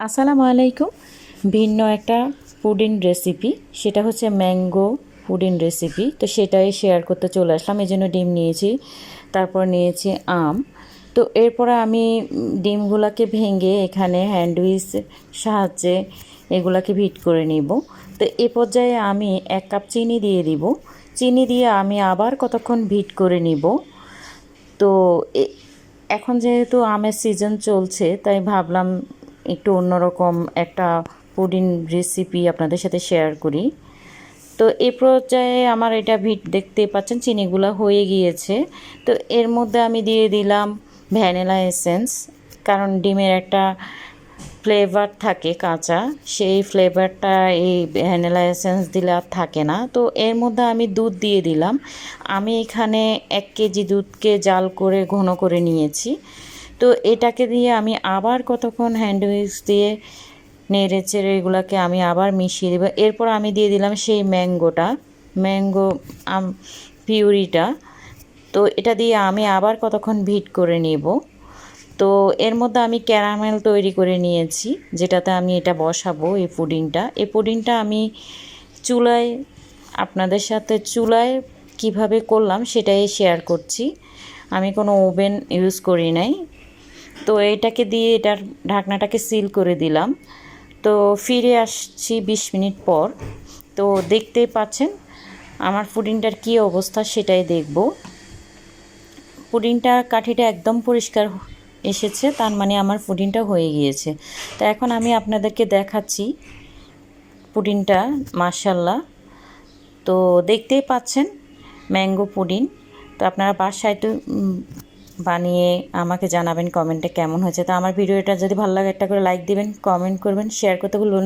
আসসালামু আলাইকুম। ভিন্ন একটা পুডিং রেসিপি, সেটা হচ্ছে ম্যাঙ্গো পুডিং রেসিপি। তো সেটাই শেয়ার করতে চলে আসলাম। এই জন্য ডিম নিয়েছি, তারপর নিয়েছি আম। তো এরপরে আমি ডিমগুলোকে ভেঙে এখানে হ্যান্ডউইচ সাহায্যে এগুলাকে ভিট করে নিব। তো এ পর্যায়ে আমি 1 কাপ চিনি দিয়ে দিব। চিনি দিয়ে আমি আবার কতক্ষণ ভিট করে নিব। তো এখন যেহেতু আমের সিজন চলছে, তাই ভাবলাম একটু অন্যরকম একটা পুডিং রেসিপি আপনাদের সাথে শেয়ার করি। তো এই পর্যায়ে আমার এটা দেখতে পাচ্ছেন চিনিগুলো হয়ে গিয়েছে। তো এর মধ্যে আমি দিয়ে দিলাম ভ্যানিলা এসেন্স, কারণ ডিমের একটা ফ্লেভার থাকে কাঁচা, সেই ফ্লেভারটা এই ভ্যানিলা এসেন্স দিলে আর থাকে না। তো এর মধ্যে আমি দুধ দিয়ে দিলাম। আমি এখানে 1 কেজি দুধকে জাল করে ঘন করে নিয়েছি। তো এটাকে দিয়ে আমি আবার কতক্ষণ হ্যান্ডউইচ দিয়ে নেড়ে চেড়ে এগুলোকে আমি আবার মিশিয়ে দেবো। এরপর আমি দিয়ে দিলাম সেই ম্যাঙ্গো পিউরিটা। তো এটা দিয়ে আমি আবার কতক্ষণ ভিট করে নেব। তো এর মধ্যে আমি ক্যারামেল তৈরি করে নিয়েছি, যেটাতে আমি এটা বসাবো। এই পুডিংটা আমি চুলায়, আপনাদের সাথে চুলায় কিভাবে করলাম সেটাই শেয়ার করছি। আমি কোনো ওভেন ইউজ করি নাই। তো এটাকে দিয়ে এটার ঢাকনাটাকে সিল করে দিলাম। তো ফিরে আসছি 20 মিনিট পর। তো দেখতেই পাচ্ছেন আমার পুডিংটার কী অবস্থা, সেটাই দেখব। পুডিংটা কাঠিটা একদম পরিষ্কার এসেছে, তার মানে আমার পুডিংটা হয়ে গিয়েছে। তো এখন আমি আপনাদেরকে দেখাচ্ছি পুডিংটা। মাশাআল্লাহ, তো দেখতেই পাচ্ছেন ম্যাঙ্গো পুডিং। তো আপনারা বাসায় একটু বানিয়ে আমাকে জানাবেন কমেন্টে কেমন হয়েছে। তো আমার ভিডিওটা যদি ভালো লাগে একটা করে লাইক দিবেন, কমেন্ট করবেন, শেয়ার করতে ভুলবেন না।